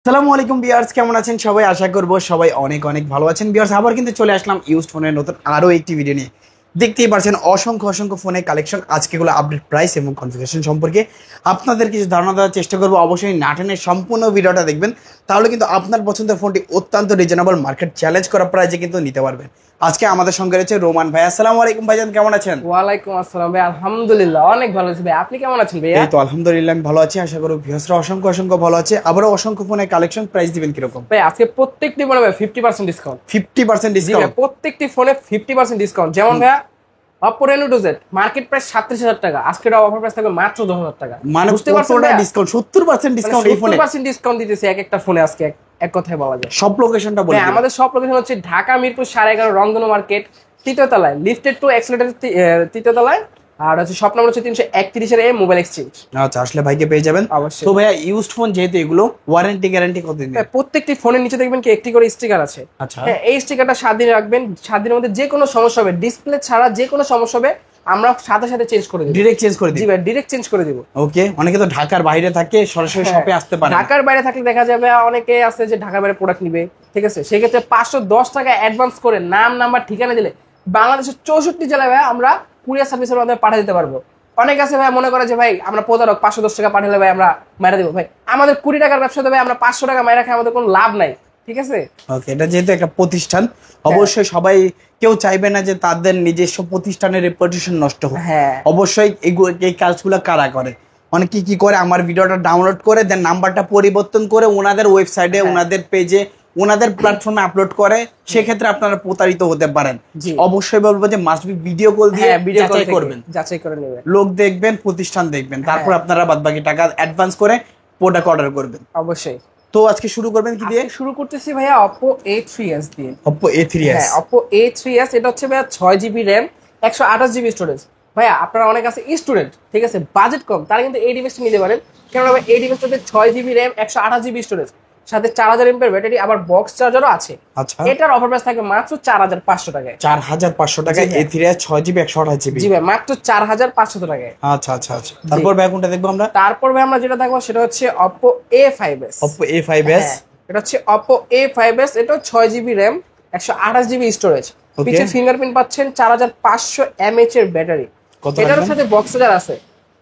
আসসালামু আলাইকুম ভিউয়ার্স, কেমন আছেন সবাই? আশা করব সবাই অনেক অনেক ভালো আছেন। ভিউয়ার্স, আবার কিন্তু চলে আসলাম ইউজড ফোনের নতুন আরো একটি ভিডিও নিয়ে। দেখতেই পারছেন অসংখ্য অসংখ্য ফোনের কালেকশন, আজকেগুলো আপডেট প্রাইস এবং কনফিগারেশন সম্পর্কে আপনাদের কিছু ধারণা দেওয়ার চেষ্টা করবো। অবশ্যই নাটেনের সম্পূর্ণ ভিডিওটা দেখবেন, তাহলে কিন্তু আপনার পছন্দের ফোনটি অত্যন্ত রিজনেবল মার্কেট চ্যালেঞ্জ করা প্রাইসে কিন্তু নিতে পারবেন। আজকে আমাদের সঙ্গে রয়েছে রোমান ভাই। আসসালামু আলাইকুম ভাইজান, কেমন আছেন? ওয়ালাইকুম আসসালাম ভাই, আলহামদুলিল্লাহ অনেক ভালো আছি ভাই। আপনি কেমন আছেন ভাই? এই তো আলহামদুলিল্লাহ আমি ভালো আছি। আশা করি ভিউয়ার্সরা অসংখ্য অসংখ্য ভালো আছে। আবারও অসংখ্য ফোনের কালেকশন, প্রাইস দিবেন কিরকম? ভাই আজকে প্রত্যেকটি ফোনে ভাই 50% ডিসকাউন্ট। 50% ডিসকাউন্ট? প্রত্যেকটি ফোনে 50% ডিসকাউন্ট। যেমন ভাইয়া Oppo Reno 2Z market price 37,000 টাকা, আজকে অফার প্রাইস থাকবে মাত্র 10,000 টাকা। মানে বুঝতে পারছেন ডিসকাউন্ট 70% ডিসকাউন্ট এই ফোনে। 70% ডিসকাউন্ট দিতেছে এক একটা ফোনে আজকে, এক কথায় বলা যায়। সব লোকেশনটা বলে দিন। আমাদের সব লোকেশন হচ্ছে ঢাকা মিরপুর 11.5 রংধনু মার্কেট, তৃতীয় তলায়, লিফটেড টু এক্সেলেটর তৃতীয় তলায়, আর হচ্ছে শপ নম্বর হচ্ছে 331 এর মোবাইল এক্সচেঞ্জ। আচ্ছা, আসলে ভাইকে পেয়ে যাবেন অবশ্যই। তো ভাইয়া ইউজড ফোন যেহেতু এগুলো ওয়ারেন্টি গ্যারান্টি কতদিন? প্রত্যেকটি ফোনের নিচে দেখবেন কি একটি করে স্টিকার আছে। আচ্ছা, হ্যাঁ, এই স্টিকারটা 7 দিন রাখবেন। 7 দিনের মধ্যে যে কোনো সমস্যা হবে, ডিসপ্লে ছাড়া যে কোনো সমস্যা হবে, আমরা সাথে সাথে চেঞ্জ করে দেব। ডাইরেক্ট চেঞ্জ করে দিই? জি ভাই, ডাইরেক্ট চেঞ্জ করে দিব। ওকে। অনেকে তো ঢাকার বাইরে থাকে, সরাসরি শপে আসতে পারে। ঢাকার বাইরে থাকলে দেখা যাবে অনেকে আছে যে ঢাকার বাইরে প্রোডাক্ট নিবে, ঠিক আছে, সেই ক্ষেত্রে 510 টাকা অ্যাডভান্স করে নাম নাম্বার ঠিকানা দিলে বাংলাদেশের 64 জেলায় ভাই আমরা কুরিয়ার সার্ভিসের মাধ্যমে পাঠিয়ে দিতে পারবো। অনেক আছে ভাই মনে করে যে ভাই আমরা প্রতারক, 510 টাকা পাঠালে ভাই আমরা মাইরা দেবো। ভাই আমাদের 20 টাকার ব্যবসাতে ভাই আমরা 500 টাকা মাইরা খাই, আমাদের কোনো লাভ নাই, ঠিক আছে। ওকে, এটা যেহেতু একটা প্রতিষ্ঠান, অবশ্যই সবাই কেউ চাইবে না যে তাদের নিজস্ব প্রতিষ্ঠানের রেপুটেশন নষ্ট হোক। হ্যাঁ, অবশ্যই এই কাজগুলো কারা করে? অনেকে কি করে, আমার ভিডিওটা ডাউনলোড করে দেন নাম্বারটা পরিবর্তন করে ওনাদের ওয়েবসাইটে, ওনাদের পেজে, ওনাদের প্ল্যাটফর্মে আপলোড করে, সেক্ষেত্রে আপনারা প্রতারিত হতে পারেন। অবশ্যই বলবো যে মাস্ট বি ভিডিও কল দিয়ে যাচাই করবেন, যাচাই করে নেবেন, লোক দেখবেন, প্রতিষ্ঠান দেখবেন, তারপর আপনারা বাদবাকি টাকা অ্যাডভান্স করে প্রোডাক্ট অর্ডার করবেন। অবশ্যই। তো আজকে শুরু করবেন কি দিয়ে? শুরু করতেছি ভাইয়া Oppo A3s দিয়ে। Oppo A3s? হ্যাঁ, Oppo A3s এটা হচ্ছে ভাইয়া 6GB RAM, 128GB স্টোরেজ। ভাইয়া আপনারা অনেক আছে স্টুডেন্ট, ঠিক আছে, বাজেট কম, তারা কিন্তু এই ডিভাইসটা নিতে পারেন। কেননা ভাই এই ডিভাইসটাতে 6GB RAM, 128GB স্টোরেজ, সাথে 4000 mAh ব্যাটারি, আবার বক্স চার্জারও আছে। আচ্ছা, এটার অফার প্রাইস থাকবে মাত্র 4500 টাকায়। 4500 টাকায় A3s 6GB 128GB? জি ভাই, মাত্র 4500 টাকায়। আচ্ছা আচ্ছা আচ্ছা। তারপর ভাই কোনটা দেখবো আমরা? তারপর ভাই আমরা যেটা দেখবো সেটা হচ্ছে Oppo A5s। Oppo A5s? এটা হচ্ছে Oppo A5s, এটা 6GB RAM, 128GB স্টোরেজ, পিছে ফিঙ্গারপ্রিন্ট পাচ্ছেন, 4500 mAh এর ব্যাটারি। এটার সাথে বক্স চার্জার আছে।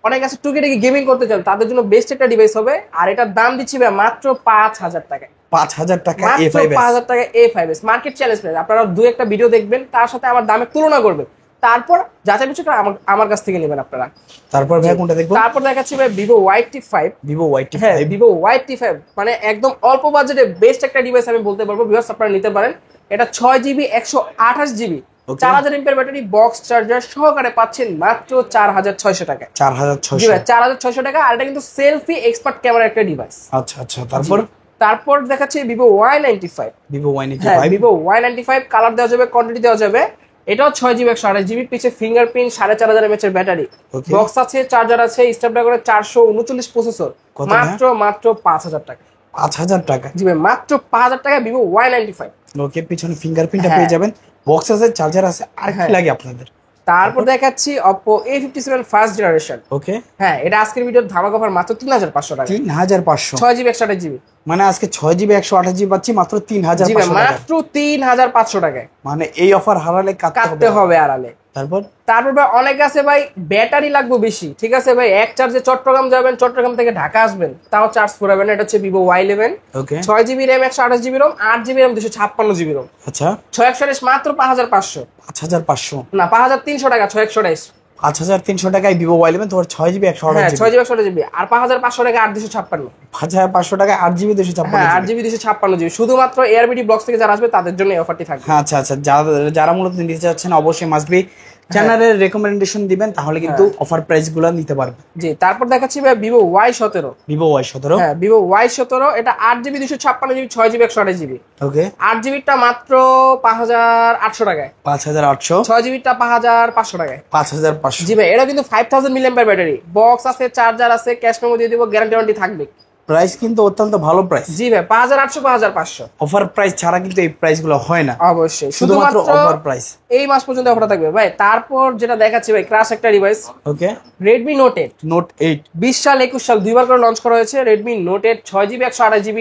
অনেক আছে টুকিটাকি গেমিং করতে চান, তাদের জন্য বেস্ট একটা ডিভাইস হবে। আর এটার দাম দিচ্ছি ভাই মাত্র 5000 টাকায়। 5000 টাকা A5s? 5000 টাকা A5s মার্কেট চ্যালেঞ্জ প্রাইস। আপনারা দুই একটা ভিডিও দেখবেন, তার সাথে আমার দামে তুলনা করবেন, তারপর যাচাই বাছাই করে আমার কাছ থেকে নেবেন আপনারা। তারপর ভাই কোনটা দেখবো? তারপর দেখাচ্ছি ভাই Vivo Y-T5। Vivo Y-T5? হ্যাঁ, Vivo Y-T5 মানে একদম অল্প বাজেটে বেস্ট একটা ডিভাইস আমি বলতে পারবো। ভিউয়ার্স আপনারা নিতে পারেন। এটা 6GB 128GB, 4000 mAh battery, box charger সহকারে পাচ্ছেন মাত্র 4600 টাকায়। 4600? জি ভাই, 4600 টাকা। আর এটা কিন্তু সেলফি এক্সপার্ট ক্যামেরা একটা ডিভাইস। আচ্ছা আচ্ছা। তারপর দেখাচ্ছি Vivo Y-95। Vivo Y-95? হ্যাঁ, Vivo Y-95 কালার দেওয়া যাবে, কোয়ান্টিটি দেওয়া যাবে। এটাও 6GB 128GB, পিছে ফিঙ্গারপ্রিন্ট, 4500 mAh এর ব্যাটারি, বক্স আছে, চার্জার আছে, স্ন্যাপড্রাগনের 439 প্রসেসর, মাত্র 5000 টাকা। 5000 টাকা? জি ভাই, মাত্র 5000 টাকা Vivo Y-95। ওকে, পিছনে ফিঙ্গারপ্রিন্টটা পেয়ে যাবেন, বক্স আছে, চার্জার আছে, আর কি লাগে আপনাদের? তারপর দেখাচ্ছি Oppo A57 ফার্স্ট জেনারেশন। ওকে। হ্যাঁ, এটা আজকের ভিডিওর ধামাকা অফার মাত্র 3500 টাকা। 3500? 6GB 128GB, মানে আজকে 6GB 128GB পাচ্ছি মাত্র 3500 টাকা? মাত্র 3500 টাকায়। মানে এই অফার হারালে কাটতে হবে আড়ালে। তারপর ভাই অনেক আছে ভাই ব্যাটারি লাগবে বেশি, ঠিক আছে ভাই, এক চার্জে চট্টগ্রাম যাবেন, চট্টগ্রাম থেকে ঢাকা আসবেন, তাও চার্জ ফুরাবেন। এটা হচ্ছে Vivo Y11, 6GB RAM, 128GB ROM, 8GB RAM, 256GB ROM। আচ্ছা, 628 মাত্র 5500? 5500 না, 5300 টাকা 628। 5300 টাকায় Vivo Y11 তোমার 6GB 128GB? 6GB 128GB। আর 5500 টাকা 8256। 5500 টাকায় 8GB 256? 8GB 256GB। শুধুমাত্র ARBD ব্লগস থেকে যারা আসবে তাদের জন্য এই অফারটি থাকবে। আচ্ছা আচ্ছা। যারা মূলত নিতে চাচ্ছেন অবশ্যই মাস্ট বি চ্যানেলের রেকমেন্ডেশন দিবেন, তাহলে কিন্তু অফার প্রাইস গুলো নিতে পারবেন। জি, তারপর দেখাচ্ছি ভাই Vivo Y17। Vivo Y17? হ্যাঁ, Vivo Y17, এটা 8GB 256GB, 6GB 128GB। ওকে। 8GB টা মাত্র 5800 টাকায়। 5800? 6GB টা 5500 টাকায়। 5500? জি ভাই, এটা কিন্তু 5000 mAh ব্যাটারি, বক্স আছে, চার্জার আছে, ক্যাশ মেমো দিয়ে দিব, গ্যারান্টি থাকবে। প্রাইস কিন্তু অত্যন্ত ভালো প্রাইস। জি ভাই, 5800 5500। অফার প্রাইস ছাড়া কিন্তু এই প্রাইস গুলো হয় না। অবশ্যই, শুধুমাত্র অফার প্রাইস এই মাস পর্যন্ত অফার থাকবে ভাই। তারপর যেটা দেখাচ্ছি ভাই, ক্রাশ একটা ডিভাইস। ওকে। Redmi Note 8। 20 সাল 21 সাল 21 সাল দুইবার করে লঞ্চ করা হয়েছে Redmi Note 8, 6GB 128GB,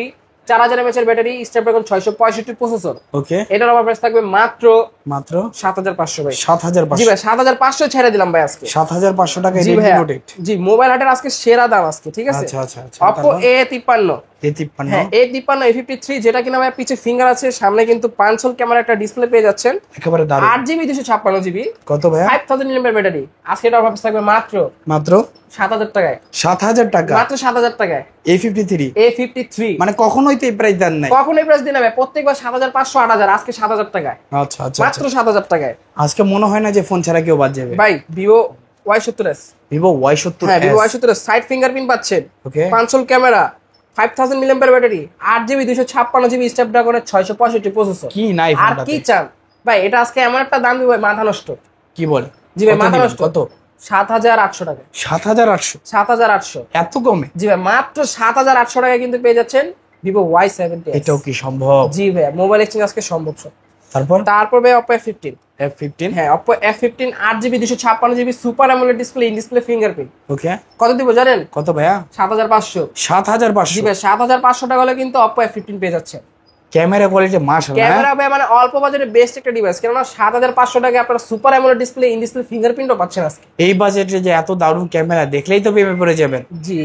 4000 mAh এর ব্যাটারি, স্ন্যাপড্রাগন 665 প্রসেসর। ওকে, এটার অফার প্রাইস থাকবে মাত্র মাত্র 7500 ভাই। 7500। জি ভাই 7500 ছেড়ে দিলাম ভাই আজকে। 7500 টাকায় জি Redmi ভাই, Note 8। জি মোবাইল হাটের আজকে সেরা দাম আজকে, ঠিক আছে। আচ্ছা আচ্ছা আচ্ছা। Oppo A53, A53, হ্যাঁ A53 A53, যেটা কিনা ভাই পিছে ফিঙ্গার আছে, সামনে কিন্তু 5 হোল ক্যামেরা একটা ডিসপ্লে পেয়ে যাচ্ছেন, একেবারে দারুণ। 8GB 256GB, কত ভাইয়া? 5000 mAh ব্যাটারি। আজকে এটা অফার থাকবে মাত্র মাত্র 7000 টাকায়। 7000 টাকা, মাত্র 7000 টাকায় A53। A53 মানে কখনোই তো এই প্রাইস দেন নাই। কখনোই প্রাইস দিন না ভাই, প্রত্যেকবার 7500 8000, আজকে 7000 টাকায়, আচ্ছা আচ্ছা মাত্র 7000 টাকায়। আজকে মনে হয় না যে ফোন ছাড়া কেউ বাদ যাবে ভাই Vivo Y70s, Vivo Y70, হ্যাঁ Vivo Y70s সাইড ফিঙ্গারপ্রিন্ট পাচ্ছেন, ওকে, 5 whole camera, 5000 mAh battery, 8GB 256GB স্ন্যাপড্রাগনের 665 processor. কি নাই আর ফোনটাতে? কি চান ভাই, এটা আজকে এমন একটা দাম দিব ভাই, মাথা নষ্ট। কি বলে? জি ভাই কত মাথা দিবেন? নষ্ট। কত? 7800 টাকা। 7800? 7800, এত কমে? জি ভাই মাত্র 7800 টাকায় কিন্তু পেয়ে যাচ্ছেন Vivo Y70s। এটাও কি সম্ভব? জি ভাই, মোবাইল এক্সচেঞ্জ আজকে সম্ভব সব। তারপর তারপর ভাই Oppo F15, F15, হ্যাঁ Oppo F15 8GB 256GB super AMOLED display, in display fingerprint. Okay, কত দিব জানেন? কত ভাইয়া? 7500। জি 7500? ভাই 7500 টাকা হলে কিন্তু Oppo F15 পেয়ে যাচ্ছে। ক্যামেরা কোয়ালিটি মাশাআল্লাহ। ক্যামেরা ভাই মানে অল্প বাজেটে বেস্ট একটা ডিভাইস, কেননা 7500 টাকায় আপনারা super AMOLED display, in display ফিঙ্গারপ্রিন্টও পাচ্ছেন আজকে। এই বাজেটে যে এত দারুণ ক্যামেরা দেখলেই তো প্রেমে পড়ে যাবেন। জি,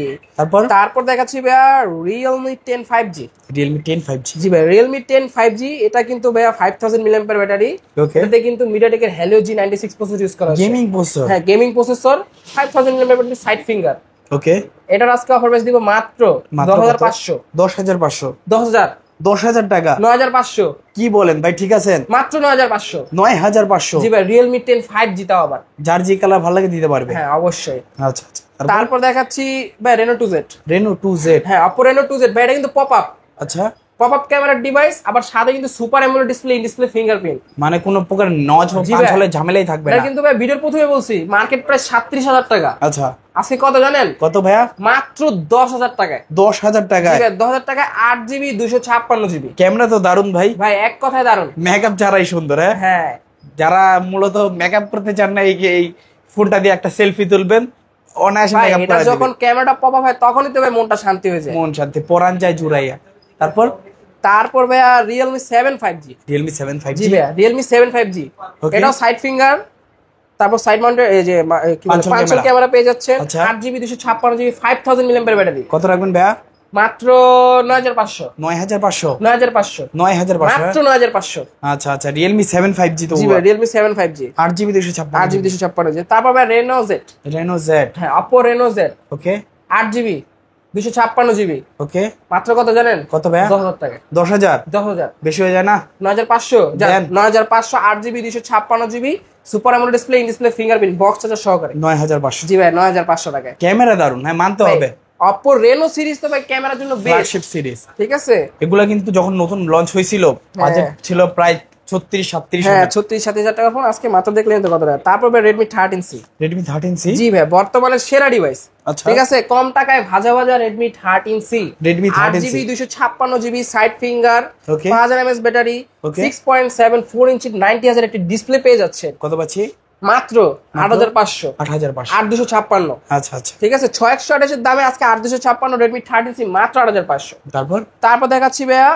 তারপর দেখাচ্ছি ভাইয়া Realme 10 5G। Realme 10 5G, জি ভাই Realme 10 5G, এটা কিন্তু ভাইয়া 5000 mAh ব্যাটারি। ওকে, এটাতে কিন্তু MediaTek এর Helio G96 প্রসেসর ইউজ করা হয়েছে। গেমিং প্রসেসর, হ্যাঁ gaming processor, 5000 mAh battery, side finger. Okay, এটার আজকে অফার প্রাইস দিব মাত্র 10500। 10500? 10000, 10000 টাকা? 9500, কি বলেন ভাই, ঠিক আছেন? মাত্র 9500। 9500? জি ভাই Realme 10 5G তাও আবার। যার যে কালার ভালো লাগে দিতে পারবে। হ্যাঁ অবশ্যই। আচ্ছা আচ্ছা। তারপর দেখাচ্ছি ভাই Reno 2Z। Reno 2Z, হ্যাঁ Oppo Reno 2Z ভাই, এটা কিন্তু পপআপ, আচ্ছা, পপআপ ক্যামেরার ডিভাইস, আবার সাথে কিন্তু super AMOLED display, in display fingerprint. মানে কোনো প্রকার নজ বা জি পাঁচ ভাই। হলে ঝামেলাই থাকবে এটা না। কিন্তু ভাই ভিডিওর প্রথমে বলছি মার্কেট প্রাইস 37000 টাকা, আচ্ছা, আজকে কত জানেন? কত ভাইয়া? মাত্র 10000 টাকায়। 10000 জি টাকায়? ভাই 10000 টাকায় 8GB 256GB। ক্যামেরা তো দারুণ ভাই, ভাই এক কথায় দারুন। মেকআপ ছাড়াই সুন্দর। হ্যাঁ, হ্যাঁ যারা মূলত মেকআপ করতে চান না, এই ফোনটা দিয়ে একটা সেলফি তুলবেন, অনায়াসে ভাই, মেকআপ এটা করা যখন যাবে, ক্যামেরাটা পপআপ হয় তখনই তো ভাই মনটা শান্তি হয়ে যায়। মন শান্তি, পরান যায় জুড়াইয়া। তারপর ভাইয়া Realme 7 5G। Realme 7 5G, জি ভাইয়া Realme 7 5G, Okay. এটাও সাইড ফিঙ্গার, তারপর সাইড মাউন্টেড, এই যে পাঁচল পাঁচল ক্যামেরা। ক্যামেরা পেয়ে যাচ্ছেন, আচ্ছা। 8GB 256GB 5000 mAh battery. কত রাখবেন ভাইয়া? মাত্র 9500। 9500? 9500, 9500? মাত্র 9500। আচ্ছা আচ্ছা, Realme 7 5G তো জি ভাই Realme 7 5G 8GB 256? 8GB 256GB। তারপর ভাই Reno Z, Reno Z, হ্যাঁ Oppo Reno Z, ওকে, 8GB 256GB, ওকে, মাত্র কত জানেন? কত ভাইয়া? 10000 টাকা। 10000? 10000, বেশি হয়ে যায় না? 9500, দেন। 9500, 8GB 256GB super AMOLED display, in display fingerprint, box charger সহকারে। 9500? জি ভাই 9500 টাকায়। ক্যামেরা দারুন, হ্যাঁ মানতে হবে। Oppo Reno সিরিজ তো ভাই ক্যামেরার জন্য বেস্ট, ফ্ল্যাগশিপ সিরিজ। ঠিক আছে। এগুলা কিন্তু যখন নতুন লঞ্চ হয়েছিল বাজেট ছিল প্রায় 36-37 হ্যাঁ হাজার। 36-37 টাকা ফোন, আজকে মাত্র দেখলেন তো কত টাকা। তারপর ভাই Redmi 13C। Redmi 13C? জি ভাই বর্তমানে সেরা ডিভাইস, আচ্ছা, ঠিক আছে, কম টাকায় ভাজা ভাজা Redmi 13C। Redmi 13C, 8GB 256GB side finger, Okay. 5000 mAh battery, Okay. 6.74 ইঞ্চি 90000 একটি ডিসপ্লে পেয়ে যাচ্ছে কত পাচ্ছি? মাত্র 8500। 8500? 8256, আচ্ছা আচ্ছা। ঠিক আছে। 6128 এর দামে আজকে 8256 Redmi 13C মাত্র 8500। তারপর দেখাচ্ছি ভাইয়া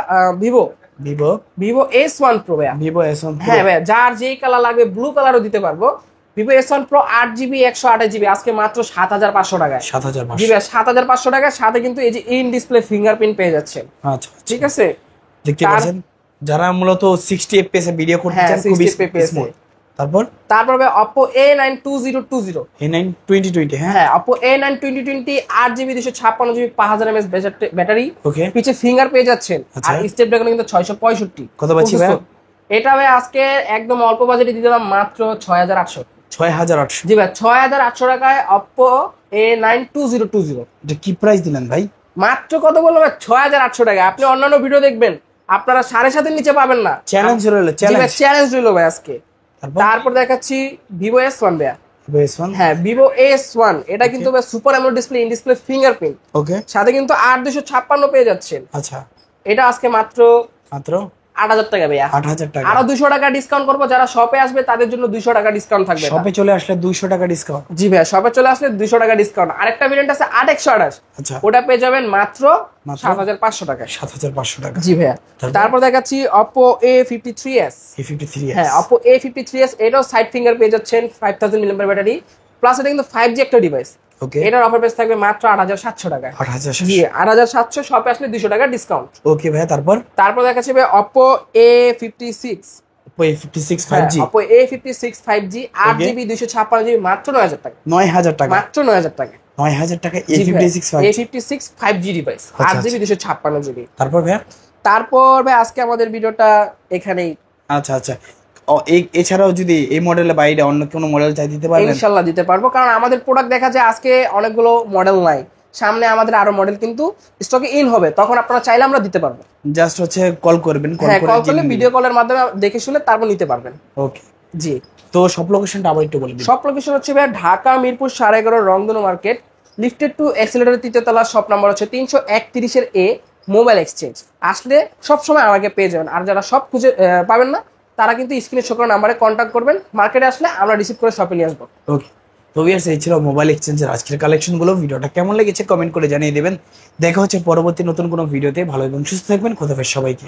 Vivo S1 Pro ভাইয়া। Vivo S1 Pro, হ্যাঁ ভাইয়া, যার যেই কালার লাগবে ব্লু কালারও দিতে পারবো। Vivo S1 Pro 8GB 128GB আজকে মাত্র 7500 টাকায়। 7500? জি ভাইয়া 7500 টাকায়, সাথে কিন্তু এই যে ইন ডিসপ্লে ফিঙ্গারপ্রিন্ট পেয়ে যাচ্ছে, আচ্ছা, ঠিক আছে। দেখতে পাচ্ছেন যারা মূলত 60 FPS এ ভিডিও করতে হ্যাঁ, চান, খুবই 60 FPS স্মুথ। তারপর ভাই Oppo A9 2020। A9 2020, হ্যাঁ, হ্যাঁ Oppo A9 2020 8GB 256GB 5000 mAh battery, ওকে, পিছে ফিঙ্গার পেয়ে যাচ্ছেন, আচ্ছা। আর স্ন্যাপড্রাগন কিন্তু 665। কত পাচ্ছি ভাই? এটা ভাই আজকে একদম অল্প বাজেটে দিয়ে দিলাম মাত্র 6800। 6800? জি ভাই 6800 টাকায় Oppo A9 2020। এটা কি প্রাইস দিলেন ভাই? মাত্র কত বললাম ভাই? 6800 টাকা। আপনি অন্যান্য ভিডিও দেখবেন আপনারা 7.5 নিচে পাবেন না। চ্যালেঞ্জ রইল, চ্যালেঞ্জ রইল ভাই আজকে। তারপর দেখাচ্ছি Vivo S1 ভাইয়া। Vivo S1, হ্যাঁ Vivo S1, এটা কিন্তু ভাই super AMOLED display, in display fingerprint, okay, সাথে কিন্তু 8256 পেয়ে যাচ্ছেন। আচ্ছা, এটা আজকে মাত্র মাত্র 8,000 টাকা ভাইয়া। 8,000 টাকা। আরো 200 টাকা ডিসকাউন্ট করবো, যারা শপে আসবে তাদের জন্য 200 টাকা ডিসকাউন্ট থাকবে। শপে চলে আসলে 200 টাকা ডিসকাউন্ট। জি ভাইয়া, শপে চলে আসলে 200 টাকা ডিসকাউন্ট। আরেকটা ভেরিয়েন্ট আছে 8128, আচ্ছা, ওটা পেয়ে যাবেন মাত্র মাত্র 7,500 টাকায়। 7,500 টাকা। জি ভাইয়া। তারপর দেখাচ্ছি Oppo A53s। A53s, হ্যাঁ, Oppo A53s, এটাও সাইড ফিঙ্গার পেয়ে যাচ্ছেন, 5000 mAh ব্যাটারি, প্লাস এটা কিন্তু 5G একটা ডিভাইস। ওকে, এটার অফার প্রাইস থাকবে মাত্র 8,700 টাকায়। 8,000। জি 8,700, শপে আসলে 200 টাকা ডিসকাউন্ট। ওকে ভাই, তারপর দেখাচ্ছি ভাই Oppo A56। Oppo A56 5G, Oppo A56 5G 8GB 256GB মাত্র 9,000 টাকা। 9,000 টাকা। মাত্র 9,000 টাকা। 9,000 টাকা জি ভাই, A56 5G। A56 5G device, আচ্ছা, 8GB 256GB। তারপর ভাই? তারপর ভাই আজকে আমাদের ভিডিওটা এখানেই। আচ্ছা আচ্ছা, এছাড়াও যদি এই মডেলের বাইরে অন্য কোনো মডেল চাই দিতে পারবেন? ইনশাল্লাহ দিতে পারবো, কারণ আমাদের প্রোডাক্ট দেখা যায় আজকে অনেকগুলো মডেল নাই, সামনে আমাদের আরো মডেল কিন্তু স্টকে ইন হবে, তখন আপনারা চাইলে আমরা দিতে পারবো। জাস্ট হচ্ছে কল করবেন, হ্যাঁ, কল করলে ভিডিও কলের মাধ্যমে দেখে শুনে তারপর নিতে পারবেন। ওকে, জি। তো সব লোকেশনটা আবার একটু বলে দিন। সব লোকেশন হচ্ছে ভাই ঢাকা মিরপুর 11.5 রংধনু মার্কেট, লিফটেড টু এক্সিলেটরের 3য় তলা, শপ নাম্বার হচ্ছে 331 এ, মোবাইল এক্সচেঞ্জ। আসলে সব সময় আমাকে পেয়ে যাবেন, আর যারা সব খুঁজে পাবেন না তারা কিন্তু স্ক্রিনে শো করা নাম্বারে কন্ট্যাক্ট করবেন, মার্কেটে আসলে আমরা রিসিভ করে শপে নিয়ে আসবো। ওকে, তো ভিউয়ার্স, এই ছিল মোবাইল এক্সচেঞ্জের আজকের কালেকশনগুলো। ভিডিওটা কেমন লেগেছে কমেন্ট করে জানিয়ে দেবেন। দেখা হচ্ছে পরবর্তী নতুন কোনো ভিডিওতে। ভালো এবং সুস্থ থাকবেন। খোদা হাফেজ সবাইকে।